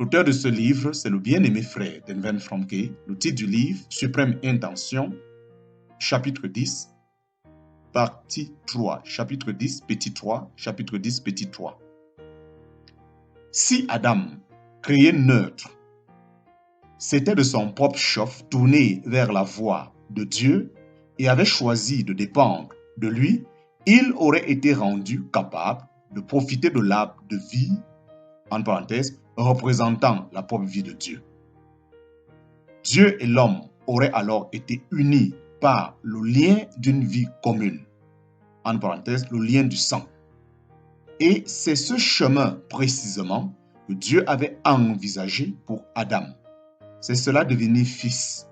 L'auteur de ce livre, c'est le bien-aimé frère d'Enven Fromke. Le titre du livre, Suprême Intention, chapitre 10, partie 3, chapitre 10, petit 3, chapitre 10, petit 3. Si Adam, créé neutre, s'était de son propre chef tourné vers la voie de Dieu et avait choisi de dépendre de lui, il aurait été rendu capable de profiter de l'arbre de vie, en parenthèse, représentant la propre vie de Dieu. Dieu et l'homme auraient alors été unis par le lien d'une vie commune, en parenthèse, le lien du sang. Et c'est ce chemin précisément que Dieu avait envisagé pour Adam. C'est cela devenir fils.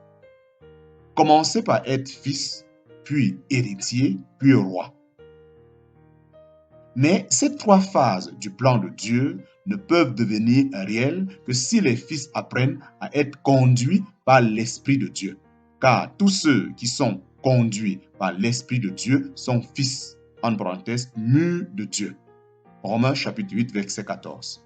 Commencer par être fils, puis héritier, puis roi. Mais ces trois phases du plan de Dieu ne peuvent devenir réelles que si les fils apprennent à être conduits par l'Esprit de Dieu. Car tous ceux qui sont conduits par l'Esprit de Dieu sont fils, en parenthèse, mûrs de Dieu. Romains chapitre 8, verset 14.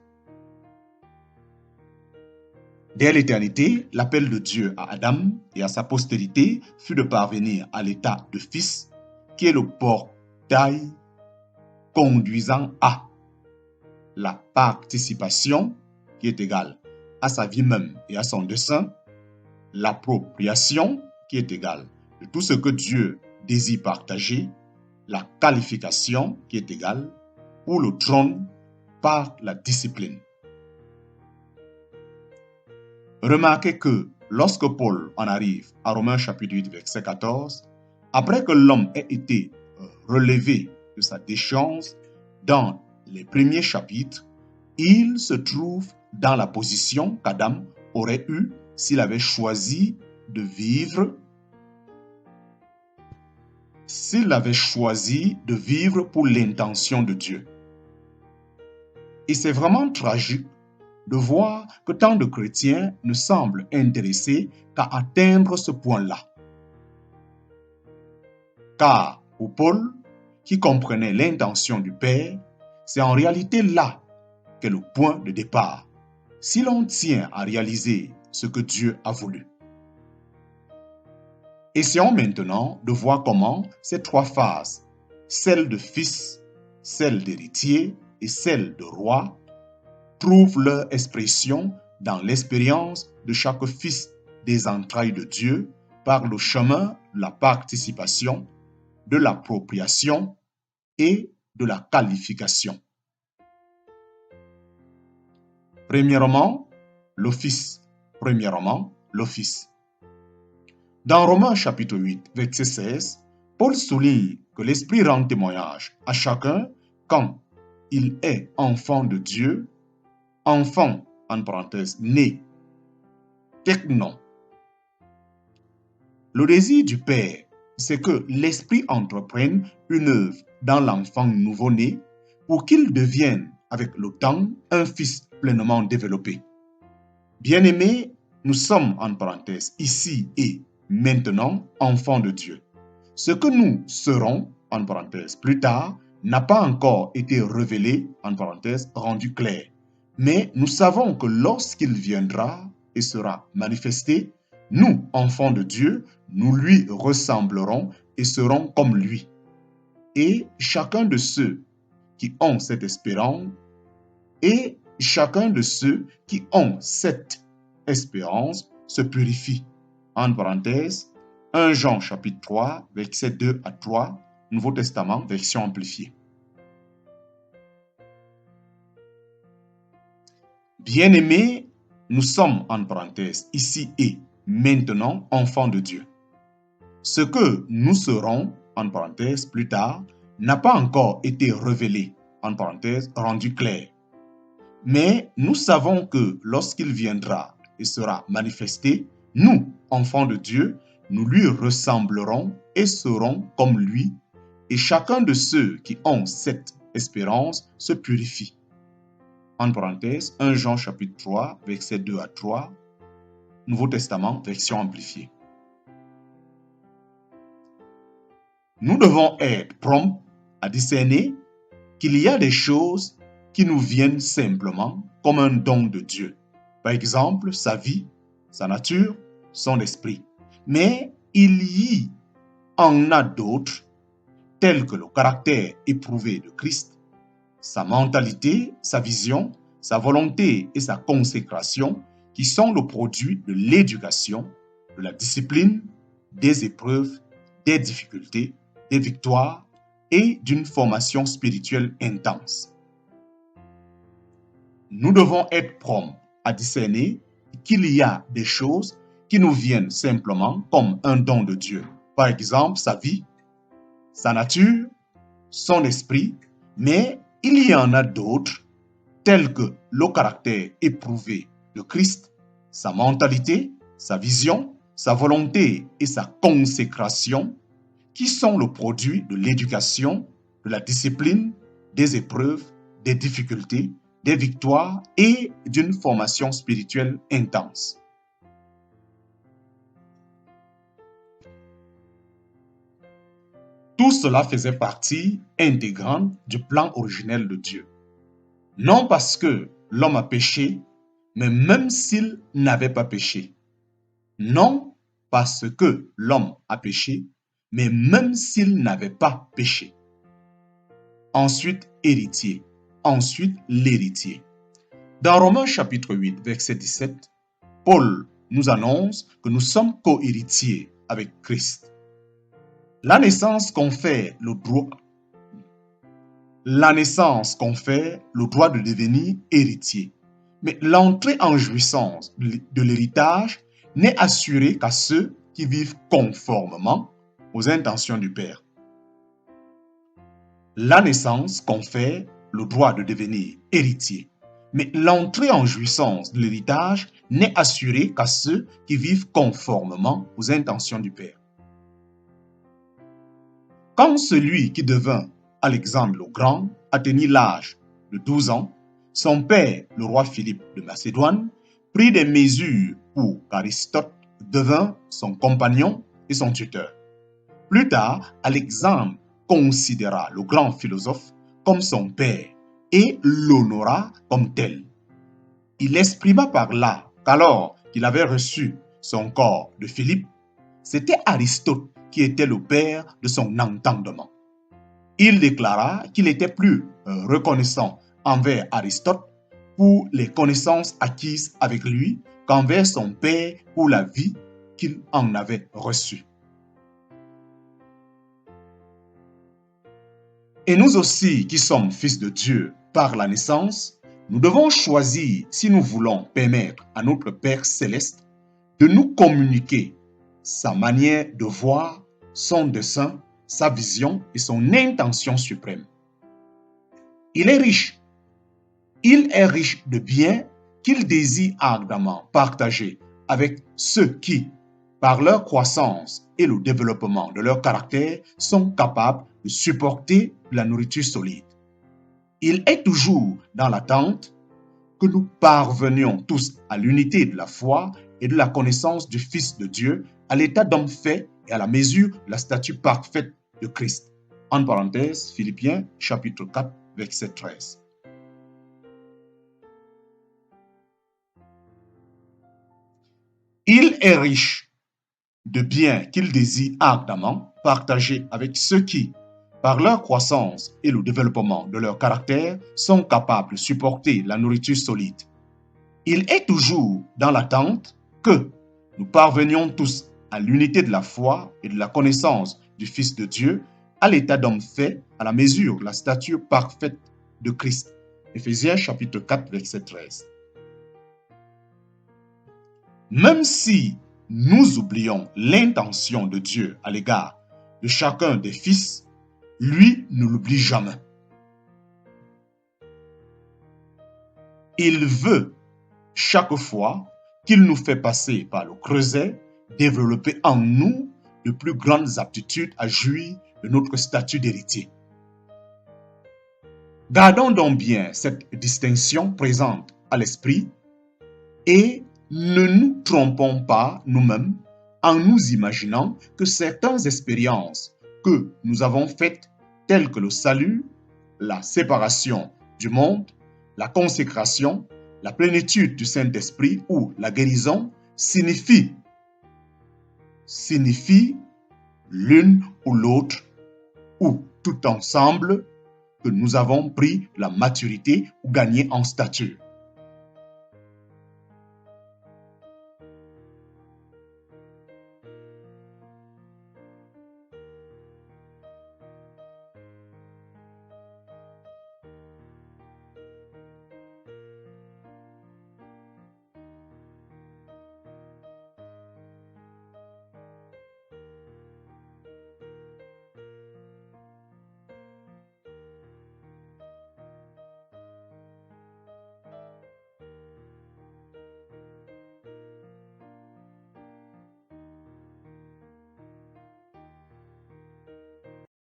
Dès l'éternité, l'appel de Dieu à Adam et à sa postérité fut de parvenir à l'état de fils, qui est le portail conduisant à la participation, qui est égale à sa vie même et à son dessein, l'appropriation, qui est égale de tout ce que Dieu désire partager, la qualification, qui est égale pour le trône par la discipline. Remarquez que lorsque Paul en arrive à Romains chapitre 8, verset 14, après que l'homme ait été relevé de sa déchéance dans les premiers chapitres, il se trouve dans la position qu'Adam aurait eue s'il avait choisi de vivre pour l'intention de Dieu. Et c'est vraiment tragique de voir que tant de chrétiens ne semblent intéressés qu'à atteindre ce point-là. Car pour Paul, qui comprenait l'intention du Père, c'est en réalité là qu'est le point de départ, si l'on tient à réaliser ce que Dieu a voulu. Essayons maintenant de voir comment ces trois phases, celle de fils, celle d'héritier et celle de roi, trouvent leur expression dans l'expérience de chaque fils des entrailles de Dieu par le chemin de la participation, de l'appropriation et de la qualification. Premièrement, le fils. Dans Romains chapitre 8, verset 16, Paul souligne que l'Esprit rend témoignage à chacun quand il est enfant de Dieu, enfant, en parenthèse, né, teknon. Le désir du Père, c'est que l'Esprit entreprenne une œuvre dans l'enfant nouveau-né pour qu'il devienne, avec le temps, un fils pleinement développé. Bien-aimés, nous sommes, en parenthèse, ici et maintenant, enfants de Dieu. Ce que nous serons, en parenthèse, plus tard, n'a pas encore été révélé, en parenthèse, rendu clair. Mais nous savons que lorsqu'il viendra et sera manifesté, nous, enfants de Dieu, nous lui ressemblerons et serons comme lui. Et chacun de ceux qui ont cette espérance, se purifie. En parenthèse, 1 Jean chapitre 3, versets 2 à 3, Nouveau Testament, version amplifiée. Bien-aimés, nous sommes, en parenthèse, ici et maintenant, enfants de Dieu. Ce que nous serons, en parenthèse, plus tard, n'a pas encore été révélé, en parenthèse, rendu clair. Mais nous savons que lorsqu'il viendra et sera manifesté, nous, enfants de Dieu, nous lui ressemblerons et serons comme lui, et chacun de ceux qui ont cette espérance se purifie. En parenthèse, 1 Jean chapitre 3, versets 2 à 3, Nouveau Testament, version amplifiée. Nous devons être prompts à discerner qu'il y a des choses qui nous viennent simplement comme un don de Dieu, Par exemple, sa vie, sa nature, son esprit. Mais il y en a d'autres, tels que le caractère éprouvé de Christ, sa mentalité, sa vision, sa volonté et sa consécration, qui sont le produit de l'éducation, de la discipline, des épreuves, des difficultés, des victoires et d'une formation spirituelle intense. Nous devons être prompts à discerner qu'il y a des choses qui nous viennent simplement comme un don de Dieu. Par exemple, sa vie, sa nature, son esprit, mais il y en a d'autres, tels que le caractère éprouvé de Christ, sa mentalité, sa vision, sa volonté et sa consécration, qui sont le produit de l'éducation, de la discipline, des épreuves, des difficultés, des victoires et d'une formation spirituelle intense. Tout cela faisait partie intégrante du plan originel de Dieu. Non parce que l'homme a péché, mais même s'il n'avait pas péché. Non parce que l'homme a péché, mais même s'il n'avait pas péché. Ensuite, héritier. Ensuite, l'héritier. Dans Romains chapitre 8, verset 17, Paul nous annonce que nous sommes co-héritiers avec Christ. La naissance confère le droit de devenir héritier. Mais l'entrée en jouissance de l'héritage n'est assurée qu'à ceux qui vivent conformément aux intentions du Père. La naissance confère le droit de devenir héritier. Mais l'entrée en jouissance de l'héritage n'est assurée qu'à ceux qui vivent conformément aux intentions du Père. Quand celui qui devint Alexandre le Grand atteignit l'âge de 12 ans, son père, le roi Philippe de Macédoine, prit des mesures pour qu'Aristote devint son compagnon et son tuteur. Plus tard, Alexandre considéra le grand philosophe comme son père et l'honora comme tel. Il exprima par là qu'alors qu'il avait reçu son corps de Philippe, c'était Aristote qui était le père de son entendement. Il déclara qu'il était plus reconnaissant envers Aristote pour les connaissances acquises avec lui qu'envers son père pour la vie qu'il en avait reçue. Et nous aussi qui sommes fils de Dieu par la naissance, nous devons choisir si nous voulons permettre à notre Père céleste de nous communiquer sa manière de voir, son dessein, sa vision et son intention suprême. Il est riche de biens qu'il désire ardemment partager avec ceux qui, par leur croissance et le développement de leur caractère, sont capables de supporter la nourriture solide. Il est toujours dans l'attente que nous parvenions tous à l'unité de la foi et de la connaissance du Fils de Dieu, à l'état d'homme fait et à la mesure de la stature parfaite de Christ. En parenthèse, Philippiens chapitre 4, verset 13. Il est riche de biens qu'il désire ardemment partager avec ceux qui, par leur croissance et le développement de leur caractère, sont capables de supporter la nourriture solide. Il est toujours dans l'attente que nous parvenions tous à l'unité de la foi et de la connaissance du Fils de Dieu, à l'état d'homme fait, à la mesure de la stature parfaite de Christ. Éphésiens chapitre 4, verset 13. Même si nous oublions l'intention de Dieu à l'égard de chacun des fils, lui ne l'oublie jamais. Il veut chaque fois qu'il nous fait passer par le creuset, développer en nous de plus grandes aptitudes à jouir de notre statut d'héritier. Gardons donc bien cette distinction présente à l'esprit et ne nous trompons pas nous-mêmes en nous imaginant que certaines expériences que nous avons faites, telles que le salut, la séparation du monde, la consécration, La plénitude du Saint-Esprit ou la guérison signifie l'une ou l'autre ou tout ensemble que nous avons pris la maturité ou gagné en stature.